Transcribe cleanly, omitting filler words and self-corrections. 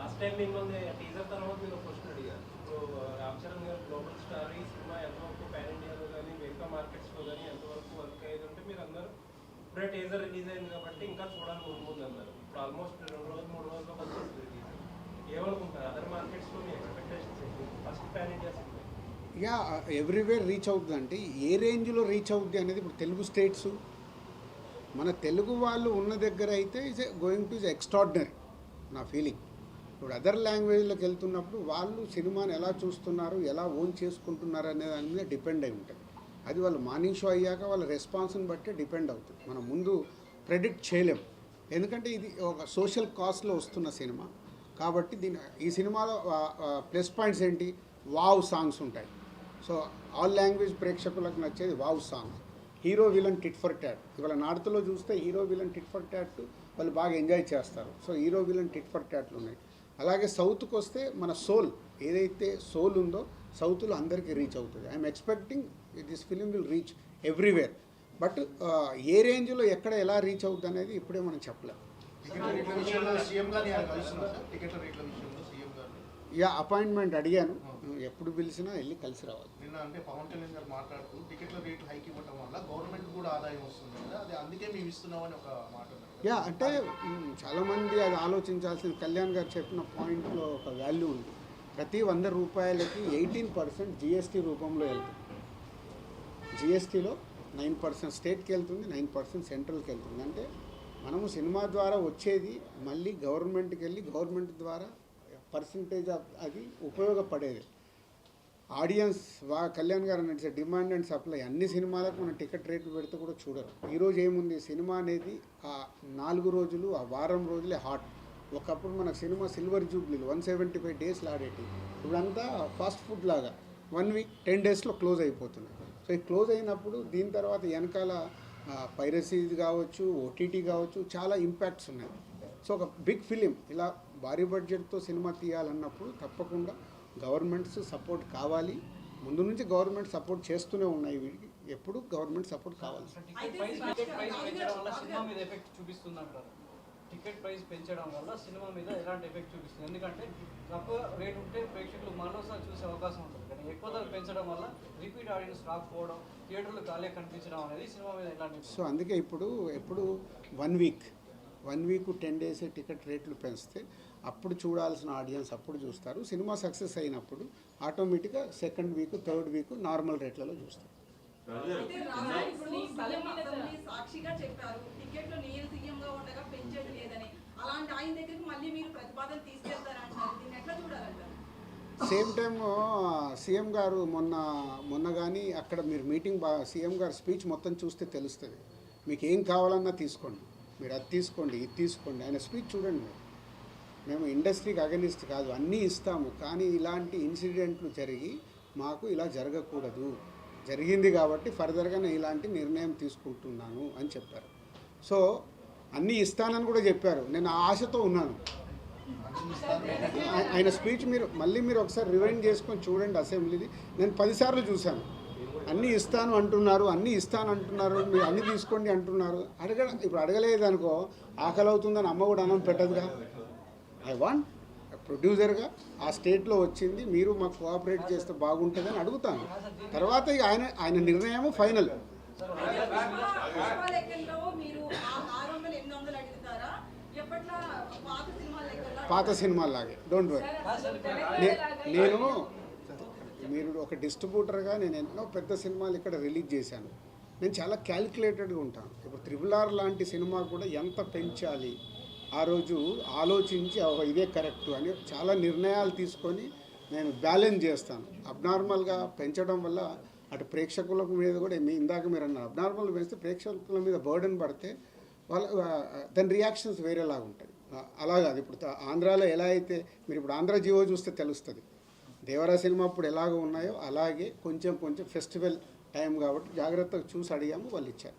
Last time మిమ్మల్ని teaser తర్వాత మీరు క్వశ్చన్ అడిగారు. ఇప్పుడు రామ్ చరణ్ గారు గ్లోబల్ స్టార్, ఈ సినిమా ఎంతవరకు పాన్ ఇండియాలో కానీ మిగతా మార్కెట్స్లో కానీ ఎంతవరకు వర్క్ అయ్యేది అంటే మీరు అందరూ ఇప్పుడే టీజర్ రిలీజ్ అయింది కాబట్టి ఇంకా చూడాలి ముందు అన్నారు. ఇప్పుడు ఆల్మోస్ట్ 2 రోజులు 3 రోజుల్లో వచ్చేసింది రిలీజ్. ఏమనుకుంటారు అదర్ మార్కెట్స్లో మీ ఎక్స్పెక్టేషన్స్ ఏంటి first pan India cinema? Yeah, everywhere reach అవుతుంది అంటే ఏ రేంజ్లో రీచ్ అవుద్ది అనేది ఇప్పుడు తెలుగు స్టేట్స్ మన తెలుగు వాళ్ళు ఉన్న దగ్గర అయితే is going to is extraordinary నా ఫీలింగ్. ఇప్పుడు అదర్ లాంగ్వేజ్లోకి వెళ్తున్నప్పుడు వాళ్ళు సినిమాని ఎలా చూస్తున్నారు, ఎలా ఓన్ చేసుకుంటున్నారు అనే దాని మీద డిపెండ్ అయి ఉంటుంది. అది వాళ్ళు మార్నింగ్ షో అయ్యాక వాళ్ళ రెస్పాన్స్ని బట్టే డిపెండ్ అవుతుంది. మనం ముందు ప్రెడిక్ట్ చేయలేం, ఎందుకంటే ఇది ఒక సోషల్ కాస్ట్లో వస్తున్న సినిమా కాబట్టి ఈ సినిమాలో ప్లస్ పాయింట్స్ ఏంటి, వావ్ సాంగ్స్ ఉంటాయి. సో ఆల్ లాంగ్వేజ్ ప్రేక్షకులకు నచ్చేది wow songs. Hero villain tit for tat, ఇవాళ నార్త్లో చూస్తే hero villain tit for tat వాళ్ళు బాగా ఎంజాయ్ చేస్తారు. So hero villain tit for ట్యాట్లు ఉన్నాయి. అలాగే సౌత్కి వస్తే మన సోల్ ఏదైతే సోల్ ఉందో సౌత్లో అందరికీ రీచ్ అవుతుంది. I'm expecting this film will reach everywhere. But ఏ రేంజ్లో ఎక్కడ ఎలా రీచ్ అవుతుంది అనేది ఇప్పుడే మనం చెప్పలేం. యా, అపాయింట్మెంట్ అడిగాను, ఎప్పుడు పిలిచినా వెళ్ళి కలిసి రావాలి. నిన్న అంటే పవన్ కళ్యాణ్ గారు మాట్లాడుతూ టికెట్ల రేట్లు హైక్ ఇవ్వడం వల్ల గవర్నమెంట్ కూడా ఆదాయం వస్తుంది కదా, అది అందుకే మేము ఇస్తున్నామని ఒక మాట. యా, అంటే చాలామంది అది ఆలోచించాల్సిన, కళ్యాణ్ గారు చెప్పిన పాయింట్లో ఒక వాల్యూ ఉంది. ప్రతి 100 రూపాయలకి 18% జిఎస్టీ రూపంలో వెళ్తుంది. జిఎస్టీలో 9% స్టేట్కి వెళ్తుంది, 9% సెంట్రల్కి వెళ్తుంది. అంటే మనము సినిమా ద్వారా వచ్చేది మళ్ళీ గవర్నమెంట్కి వెళ్ళి గవర్నమెంట్ ద్వారా పర్సంటేజ్ అది ఉపయోగపడేది. ఆడియన్స్ కళ్యాణ్ గారు నడిచే డిమాండ్ అండ్ సప్లై అన్ని సినిమాలకు మనం టికెట్ రేట్లు పెడితే కూడా చూడరు. ఈరోజు ఏముంది, సినిమా అనేది ఆ 4 రోజులు ఆ వారం రోజులే హాట్. ఒకప్పుడు మన సినిమా సిల్వర్ జూబ్లీలు 175 డేస్లో ఆడేటి, ఇప్పుడంతా ఫాస్ట్ ఫుడ్ లాగా 1 వీక్ 10 డేస్లో క్లోజ్ అయిపోతుంది. సో ఈ క్లోజ్ అయినప్పుడు దీని తర్వాత వెనకాల పైరసీ కావచ్చు, ఓటీటీ కావచ్చు, చాలా ఇంపాక్ట్స్ ఉన్నాయి. సో ఒక బిగ్ ఫిలిం ఇలా భారీ బడ్జెట్తో సినిమా తీయాలన్నప్పుడు తప్పకుండా గవర్నమెంట్స్ సపోర్ట్ కావాలి. ముందు నుంచి గవర్నమెంట్ సపోర్ట్ చేస్తూనే ఉన్నాయి, వీటికి ఎప్పుడు గవర్నమెంట్ సపోర్ట్ కావాలి. టికెట్ ప్రైస్ పెంచడం వల్ల సినిమా మీద ఎలాంటి ఎఫెక్ట్ చూపిస్తుంది? ఎందుకంటే తక్కువ రేట్ ఉంటే ప్రేక్షకులు మరోసారి చూసే అవకాశం ఉంటుంది, కానీ ఎక్కువ ధర పెంచడం వల్ల రిపీట్ ఆడియన్స్ రాకపోవడం, థియేటర్లు ఖాళీ కనిపించడం అనేది సినిమా మీద ఎలాంటి. సో అందుకే ఎప్పుడు 1 వీక్ 10 డేస్ టికెట్ రేట్లు పెంచితే అప్పుడు చూడాల్సిన ఆడియన్స్ అప్పుడు చూస్తారు. సినిమా సక్సెస్ అయినప్పుడు ఆటోమేటిక్గా 2nd week 3rd week normal రేట్లలో చూస్తారు. సాక్షిగా చెప్పారు టికెట్లు నేను సీఎంగా ఉండగా పెంచేది లేదని, అలాంటి ఆయన దగ్గరికి మళ్ళీ మీరు ప్రతిపాదన తీసుకెళ్తారంటారు, దీన్ని ఎట్లా చూడాలంటారు? సేమ్ టైం సీఎం గారు మొన్న కానీ అక్కడ మీరు మీటింగ్ సీఎం గారు స్పీచ్ మొత్తం చూస్తే తెలుస్తుంది. మీకు ఏం కావాలన్నా తీసుకోండి, మీరు అది తీసుకోండి, ఇది తీసుకోండి, ఆయన స్పీచ్ చూడండి. మేము ఇండస్ట్రీకి అగనిస్ట్ కాదు, అన్నీ ఇస్తాము, కానీ ఇలాంటి ఇన్సిడెంట్లు జరిగి మాకు ఇలా జరగకూడదు, జరిగింది కాబట్టి ఫర్దర్గా నేను ఇలాంటి నిర్ణయం తీసుకుంటున్నాను అని చెప్పారు. సో అన్నీ ఇస్తానని కూడా చెప్పారు. నేను ఆశతో ఉన్నాను. ఆయన స్పీచ్ మీరు ఒకసారి రివైండ్ చేసుకొని చూడండి అసెంబ్లీది. నేను 10 సార్లు చూశాను. అన్నీ ఇస్తాను అంటున్నారు, మీరు అన్నీ తీసుకోండి అంటున్నారు. ఇప్పుడు అడగలేదనుకో ఆకలి అవుతుందని అమ్మ కూడా అన్నం పెట్టదుగా. ఐ వాంట్ ప్రొడ్యూసర్గా ఆ స్టేట్లో వచ్చింది, మీరు మాకు కోఆపరేట్ చేస్తే బాగుంటుందని అడుగుతాను. తర్వాత ఆయన నిర్ణయం ఫైనల్. పాత సినిమాలాగే, డోంట్ వరీ. మీరు ఒక డిస్ట్రిబ్యూటర్గా నేను ఎన్నో పెద్ద సినిమాలు ఇక్కడ రిలీజ్ చేశాను. నేను చాలా క్యాలిక్యులేటెడ్గా ఉంటాను. ఇప్పుడు RRR లాంటి సినిమా కూడా ఎంత పెంచాలి ఆ రోజు ఆలోచించి ఇదే కరెక్టు అని చాలా నిర్ణయాలు తీసుకొని నేను బ్యాలెన్స్ చేస్తాను. అబ్నార్మల్గా పెంచడం వల్ల అటు ప్రేక్షకుల మీద కూడా ఇందాక మీరు అన్నారు, అబ్నార్మల్ పెంచితే ప్రేక్షకుల మీద బర్డెన్ పడితే దాని రియాక్షన్స్ వేరేలాగా ఉంటాయి. అలాగా అది ఇప్పుడు ఆంధ్రాలో ఎలా అయితే మీరు ఇప్పుడు ఆంధ్ర జియో చూస్తే తెలుస్తుంది. దేవరా సినిమా అప్పుడు ఎలాగ ఉన్నాయో అలాగే కొంచెం ఫెస్టివల్ టైం కాబట్టి జాగ్రత్తగా చూసి అడిగాము, వాళ్ళు ఇచ్చారు.